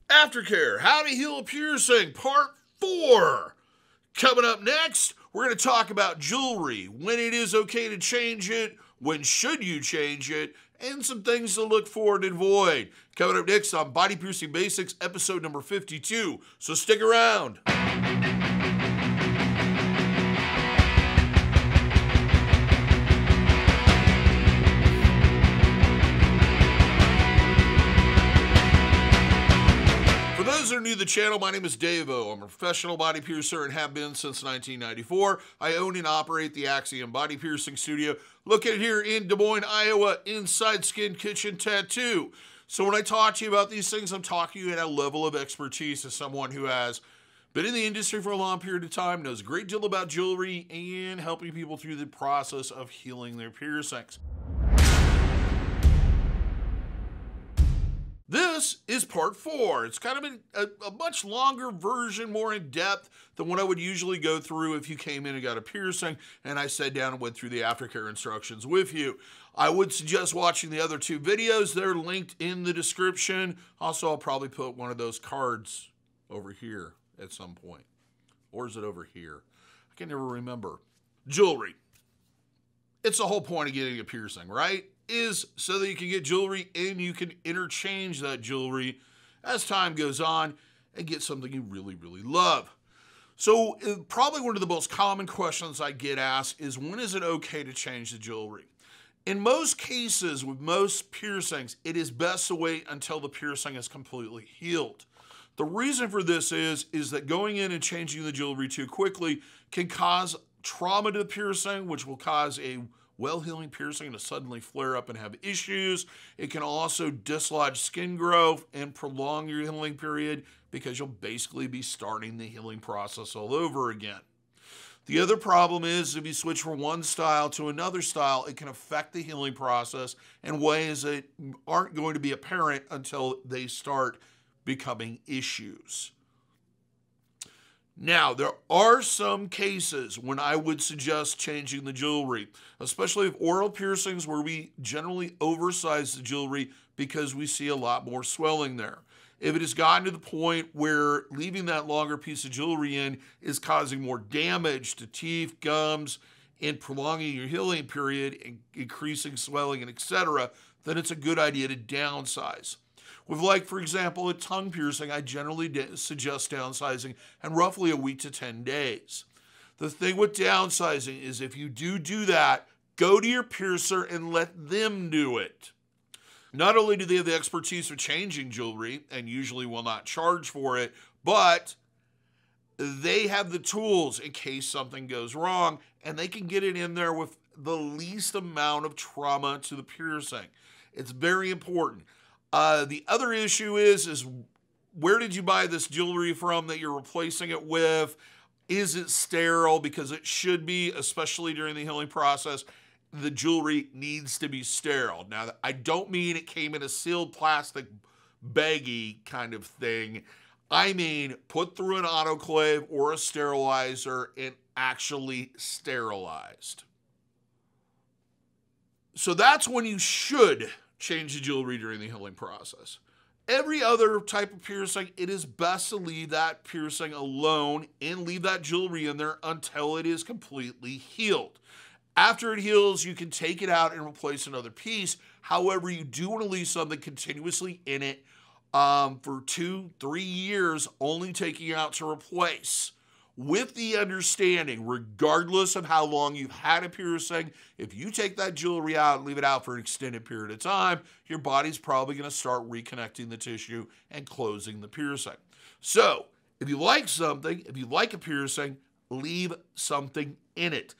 Aftercare, How to Heal a Piercing, Part 4. Coming up next, we're going to talk about jewelry, when it is okay to change it, when should you change it, and some things to look for and avoid. Coming up next on Body Piercing Basics, episode number 52. So stick around. For those that are new to the channel, my name is DaVo. I'm a professional body piercer and have been since 1994. I own and operate the Axiom Body Piercing Studio, located here in Des Moines, Iowa, inside Skin Kitchen Tattoo. So when I talk to you about these things, I'm talking to you at a level of expertise as someone who has been in the industry for a long period of time, knows a great deal about jewelry, and helping people through the process of healing their piercings. This is part 4. It's kind of a much longer version, more in depth than what I would usually go through if you came in and got a piercing and I sat down and went through the aftercare instructions with you. I would suggest watching the other 2 videos. They're linked in the description. Also, I'll probably put one of those cards over here at some point. Or is it over here? I can never remember. Jewelry. It's the whole point of getting a piercing, right? Is so that you can get jewelry and you can interchange that jewelry as time goes on and get something you really, really love. So probably one of the most common questions I get asked is, when is it okay to change the jewelry? In most cases, with most piercings, it is best to wait until the piercing is completely healed. The reason for this is that going in and changing the jewelry too quickly can cause trauma to the piercing, which will cause a well-healing piercing to suddenly flare up and have issues. It can also dislodge skin growth and prolong your healing period because you'll basically be starting the healing process all over again. The other problem is, if you switch from one style to another style, it can affect the healing process in ways that aren't going to be apparent until they start becoming issues. Now, there are some cases when I would suggest changing the jewelry, especially with oral piercings, where we generally oversize the jewelry because we see a lot more swelling there. If it has gotten to the point where leaving that longer piece of jewelry in is causing more damage to teeth, gums, and prolonging your healing period and increasing swelling and etc., then it's a good idea to downsize. With, like, for example, a tongue piercing, I generally suggest downsizing in roughly a week to 10 days. The thing with downsizing is, if you do that, go to your piercer and let them do it. Not only do they have the expertise of changing jewelry and usually will not charge for it, but they have the tools in case something goes wrong, and they can get it in there with the least amount of trauma to the piercing. It's very important. The other issue is where did you buy this jewelry from that you're replacing it with? Is it sterile? Because it should be, especially during the healing process. The jewelry needs to be sterile. Now, I don't mean it came in a sealed plastic baggie kind of thing. I mean, put through an autoclave or a sterilizer and actually sterilized. So that's when you should change the jewelry during the healing process. Every other type of piercing, it is best to leave that piercing alone and leave that jewelry in there until it is completely healed. After it heals, you can take it out and replace another piece. However, you do want to leave something continuously in it for 2-3 years, only taking it out to replace. With the understanding, regardless of how long you've had a piercing, if you take that jewelry out and leave it out for an extended period of time, your body's probably going to start reconnecting the tissue and closing the piercing. So, if you like something, if you like a piercing, leave something in it.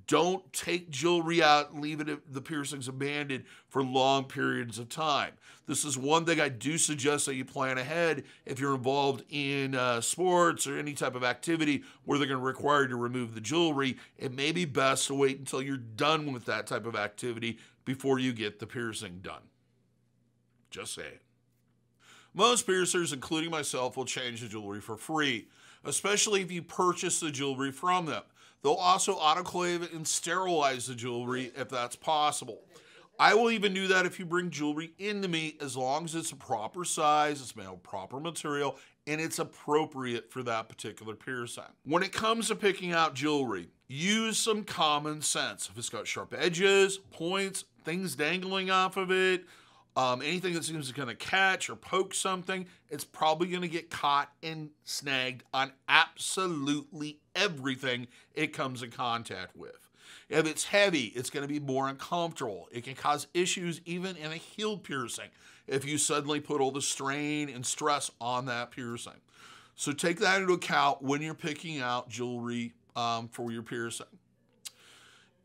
Don't take jewelry out and leave it, the piercings abandoned for long periods of time. This is one thing I do suggest that you plan ahead if you're involved in sports or any type of activity where they're going to require you to remove the jewelry. It may be best to wait until you're done with that type of activity before you get the piercing done. Just saying. Most piercers, including myself, will change the jewelry for free, especially if you purchase the jewelry from them. They'll also autoclave and sterilize the jewelry if that's possible. I will even do that if you bring jewelry into me, as long as it's a proper size, it's made of proper material, and it's appropriate for that particular piercing. When it comes to picking out jewelry, use some common sense. If it's got sharp edges, points, things dangling off of it, anything that seems to kind of catch or poke something, it's probably going to get caught and snagged on absolutely everything it comes in contact with. If it's heavy, it's going to be more uncomfortable. It can cause issues even in a healed piercing if you suddenly put all the strain and stress on that piercing. So take that into account when you're picking out jewelry for your piercing.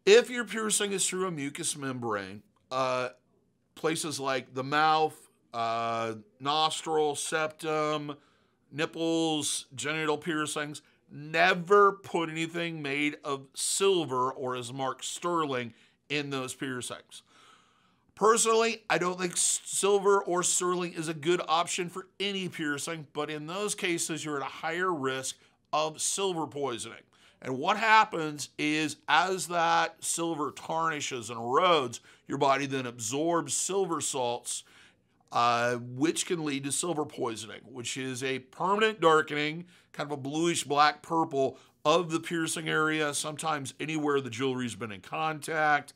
If your piercing is through a mucous membrane, places like the mouth, nostril, septum, nipples, genital piercings, never put anything made of silver or is marked sterling in those piercings. Personally, I don't think silver or sterling is a good option for any piercing, but in those cases, you're at a higher risk of silver poisoning. And what happens is, as that silver tarnishes and erodes, your body then absorbs silver salts, which can lead to silver poisoning, which is a permanent darkening, kind of a bluish black purple of the piercing area, sometimes anywhere the jewelry's been in contact.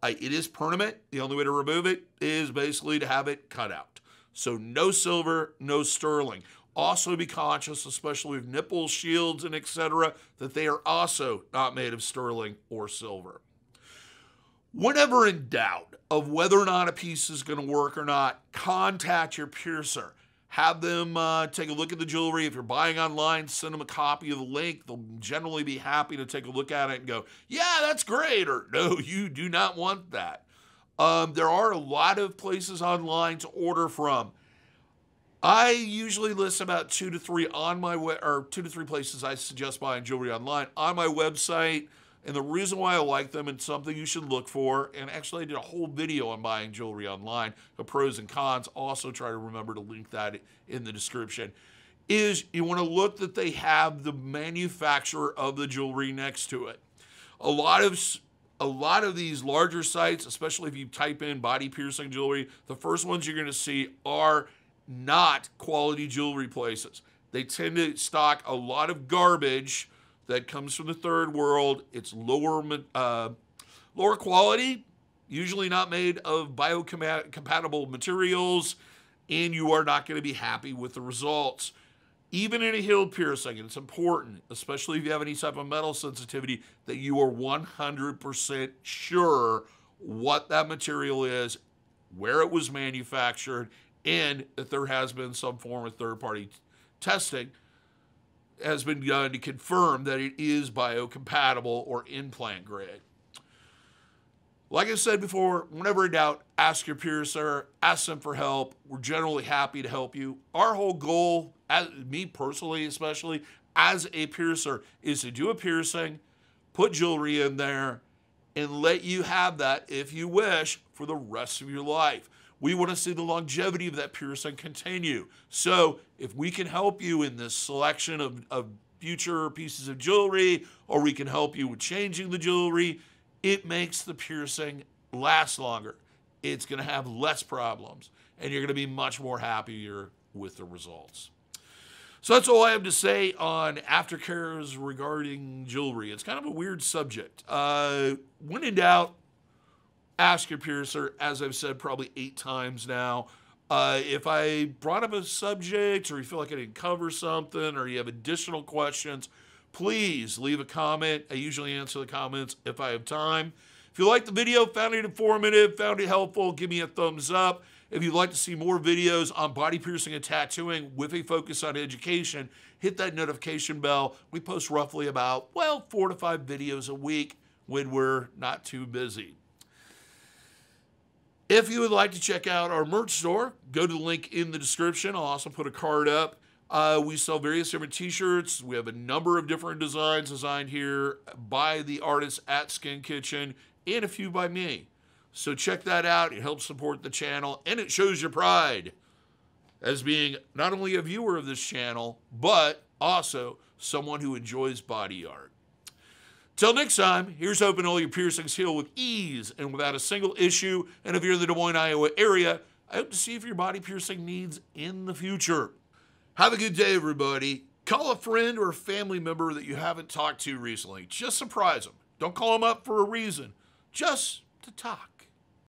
It is permanent. The only way to remove it is basically to have it cut out. So no silver, no sterling. Also be conscious, especially with nipple shields and etc., that they are also not made of sterling or silver. Whenever in doubt of whether or not a piece is going to work or not, contact your piercer. Have them take a look at the jewelry. If you're buying online, send them a copy of the link. They'll generally be happy to take a look at it and go, yeah, that's great, or no, you do not want that. There are a lot of places online to order from. I usually list about 2 to 3 on my 2 to 3 places I suggest buying jewelry online on my website. And the reason why I like them, and something you should look for, and actually I did a whole video on buying jewelry online, the pros and cons, also try to remember to link that in the description, is you want to look that they have the manufacturer of the jewelry next to it. A lot of these larger sites, especially if you type in body piercing jewelry, the first ones you're going to see are not quality jewelry places. They tend to stock a lot of garbage that comes from the third world. It's lower quality, usually not made of biocompatible materials, and you are not going to be happy with the results. Even in a healed piercing, and it's important, especially if you have any type of metal sensitivity, that you are 100% sure what that material is, where it was manufactured, and that there has been some form of third-party testing has been done to confirm that it is biocompatible or implant grade. Like I said before, whenever in doubt, ask your piercer, ask them for help. We're generally happy to help you. Our whole goal, me personally especially, as a piercer, is to do a piercing, put jewelry in there, and let you have that, if you wish, for the rest of your life. We want to see the longevity of that piercing continue. So if we can help you in this selection of future pieces of jewelry, or we can help you with changing the jewelry, it makes the piercing last longer. It's going to have less problems, and you're going to be much more happier with the results. So that's all I have to say on aftercares regarding jewelry. It's kind of a weird subject. When in doubt, ask your piercer, as I've said probably 8 times now. If I brought up a subject, or you feel like I didn't cover something, or you have additional questions, please leave a comment. I usually answer the comments if I have time. If you liked the video, found it informative, found it helpful, give me a thumbs up. If you'd like to see more videos on body piercing and tattooing with a focus on education, hit that notification bell. We post roughly about, 4 to 5 videos a week when we're not too busy. If you would like to check out our merch store, go to the link in the description. I'll also put a card up. We sell various different t-shirts. We have a number of different designs designed here by the artists at Skin Kitchen, and a few by me. So check that out. It helps support the channel, and it shows your pride as being not only a viewer of this channel, but also someone who enjoys body art. Till next time, here's hoping all your piercings heal with ease and without a single issue. And if you're in the Des Moines, Iowa area, I hope to see you for your body piercing needs in the future. Have a good day, everybody. Call a friend or a family member that you haven't talked to recently. Just surprise them. Don't call them up for a reason. Just to talk.